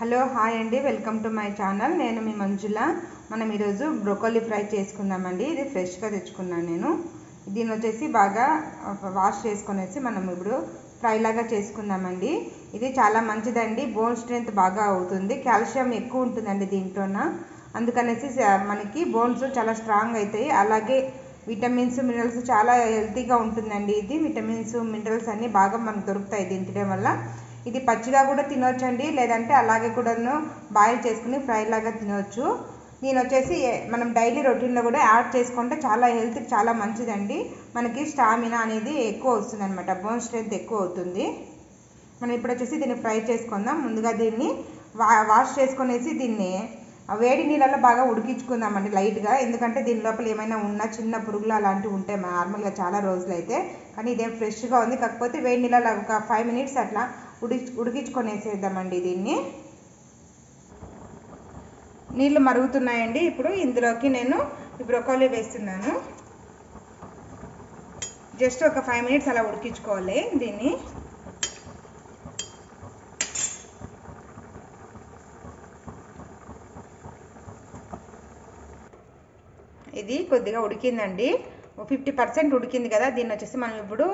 Hello hi అండి, welcome to my channel. నేను మీ మంజుల. మనం ఈరోజు బ్రోకోలీ ఫ్రై చేసుకుందామండి. ఇది ఫ్రెష్గా తెచ్చుకున్నాను నేను. దీన్ని వచ్చేసి బాగా వాష్ చేసుకునేసి మనం ఇప్పుడు ఫ్రై లాగా చేసుకుందామండి. ఇది చాలా మంచిదండి, బోన్ స్ట్రెంత్ బాగా అవుతుంది, కాల్షియం ఎక్కువ ఉంటుందండి దీంట్లోన. అందుకనేసి మనకి బోన్స్ చాలా స్ట్రాంగ్ అవుతాయి. అలాగే విటమిన్స్ మినరల్స్ చాలా హెల్తీగా ఉంటుందండి. ఇది విటమిన్స్ మినరల్స్ అన్నీ బాగా మనకు దొరుకుతాయి దీని తినడం వల్ల. ఇది పచ్చిగా కూడా తినొచ్చండి, లేదంటే అలాగే కూడాను బాయిల్ చేసుకుని ఫ్రై లాగా తినవచ్చు. నేను వచ్చేసి మనం డైలీ రొటీన్లో కూడా యాడ్ చేసుకుంటే చాలా హెల్త్కి చాలా మంచిదండి. మనకి స్టామినా అనేది ఎక్కువ వస్తుంది అనమాట, బోన్ స్ట్రెంత్ ఎక్కువ అవుతుంది. మనం ఇప్పుడు వచ్చేసి దీన్ని ఫ్రై చేసుకుందాం. ముందుగా దీన్ని వాష్ చేసుకునేసి దీన్ని వేడి నీళ్ళలో బాగా ఉడికించుకుందామండి లైట్గా. ఎందుకంటే దీని లోపల ఏమైనా ఉన్న చిన్న పురుగులు అలాంటివి ఉంటాయి నార్మల్గా చాలా రోజులు అయితే. కానీ ఇదేం ఫ్రెష్గా ఉంది, కాకపోతే వేడి నీళ్ళలో ఒక 5 minutes అట్లా ఉడికించుకొనేసేద్దామండి. దీన్ని నీళ్ళు మరుగుతున్నాయండి. ఇప్పుడు ఇందులోకి నేను బ్రోకోలీ వేస్తున్నాను. జస్ట్ ఒక 5 minutes అలా ఉడికించుకోవాలి దీన్ని. ఇది కొద్దిగా ఉడికిందండి, 50% ఉడికింది కదా. దీన్ని వచ్చేసి మనం ఇప్పుడు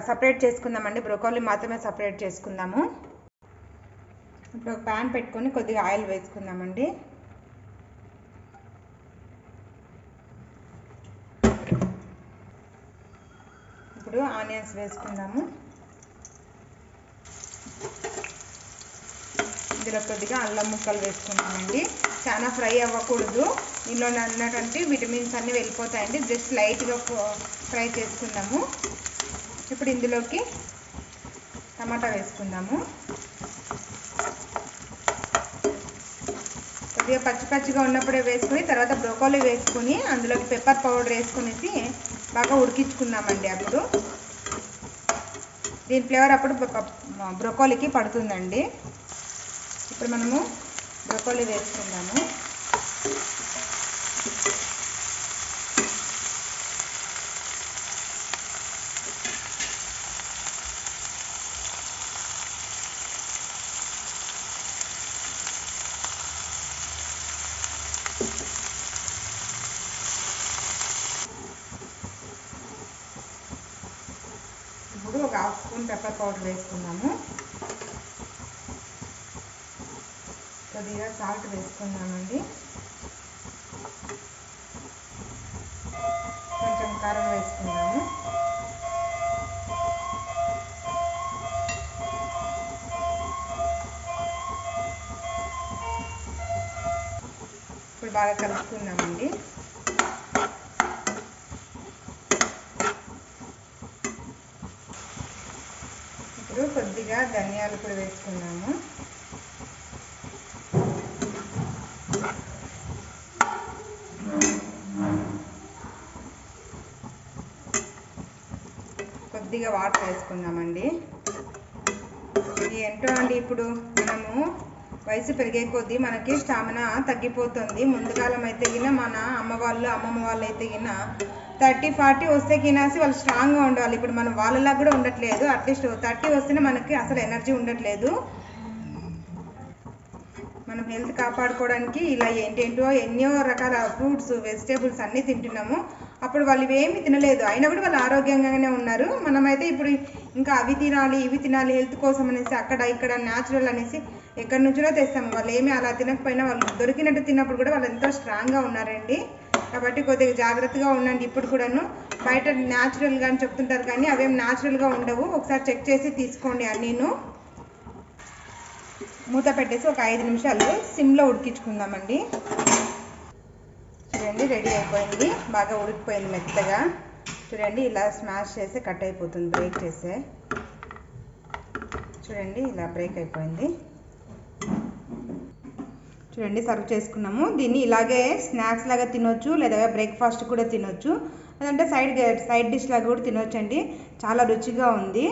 సపరేట్ చేసుకుందామండి. బ్రోకోలీ మాత్రమే సపరేట్ చేసుకుందాము. ఇప్పుడు ఒక ప్యాన్ పెట్టుకొని కొద్దిగా ఆయిల్ వేసుకుందామండి. ఇప్పుడు ఆనియన్స్ వేసుకుందాము. ఇందులో కొద్దిగా అల్లం ముక్కలు వేసుకుందామండి. చాలా ఫ్రై అవ్వకూడదు, ఇందులో ఉన్నటువంటి విటమిన్స్ అన్నీ వెళ్ళిపోతాయండి. జస్ట్ లైట్గా ఫ్రై చేసుకుందాము. ఇప్పుడు ఇందులోకి టమాటా వేసుకుందాము. కొద్దిగా పచ్చిగా ఉన్నప్పుడే వేసుకుని తర్వాత బ్రోకోలీ వేసుకుని అందులోకి పెప్పర్ పౌడర్ వేసుకునేసి బాగా ఉడికించుకుందామండి. అప్పుడు దీని ఫ్లేవర్ అప్పుడు బ్రోకోలీకి పడుతుందండి. ఇప్పుడు మనము బ్రోకోలీ వేసుకుందాము. ఇప్పుడు ఒక 1/2 స్పూన్ పెప్పర్ పౌడర్ వేసుకుందాము. కొద్దిగా సాల్ట్ వేసుకుందామండి. కొంచెం కారం వేసుకుందాము. ఇప్పుడు బాగా కలుపుకుందామండి. ఇప్పుడు కొద్దిగా ధనియాలు కూడా వేసుకుందాము. కొద్దిగా వాటర్ వేసుకుందామండి. ఇది ఏంటో అండి, ఇప్పుడు మనము వయసు పెరిగే కొద్దీ మనకి స్టామినా తగ్గిపోతుంది. ముందుకాలం అయితే గిన మన అమ్మమ్మ వాళ్ళు అయితే గిన 30-40 వస్తే గినాసి వాళ్ళు స్ట్రాంగ్గా ఉండాలి. ఇప్పుడు మనం వాళ్ళలా కూడా ఉండట్లేదు. అట్లీస్ట్ 30 వస్తేనే మనకి అసలు ఎనర్జీ ఉండట్లేదు. మనం హెల్త్ కాపాడుకోవడానికి ఇలా ఏంటేంటో ఎన్నో రకాల ఫ్రూట్స్ వెజిటేబుల్స్ అన్నీ తింటున్నాము. అప్పుడు వాళ్ళు ఇవేమీ తినలేదు, అయినా కూడా వాళ్ళు ఆరోగ్యంగానే ఉన్నారు. మనమైతే ఇప్పుడు ఇంకా అవి తినాలి ఇవి తినాలి హెల్త్ కోసం అనేసి అక్కడ ఇక్కడ న్యాచురల్ అనేసి ఎక్కడి నుంచో తెస్తాము. వాళ్ళు ఏమీ అలా తినకపోయినా వాళ్ళు దొరికినట్టు తిన్నప్పుడు కూడా వాళ్ళు ఎంతో స్ట్రాంగ్గా ఉన్నారండి. కాబట్టి కొద్దిగా జాగ్రత్తగా ఉండండి. ఇప్పుడు కూడాను బయట న్యాచురల్గా అని చెప్తుంటారు, కానీ అవేం న్యాచురల్గా ఉండవు. ఒకసారి చెక్ చేసి తీసుకోండి అన్నీను. మూత పెట్టేసి ఒక 5 నిమిషాలు సిమ్లో ఉడికించుకుందామండి. చూడండి, రెడీ అయిపోయింది, బాగా ఉడికిపోయింది మెత్తగా. చూడండి, ఇలా స్మాష్ చేసి కట్ అయిపోతుంది, బ్రేక్ చేస్తే. చూడండి, ఇలా బ్రేక్ అయిపోయింది. చూడండి, సర్వ్ చేసుకున్నాము. దీన్ని ఇలాగే స్నాక్స్ లాగా తినొచ్చు, లేదా బ్రేక్ఫాస్ట్ కూడా తినొచ్చు, లేదంటే సైడ్ డిష్ లాగా కూడా తినొచ్చండి. చాలా రుచిగా ఉంది.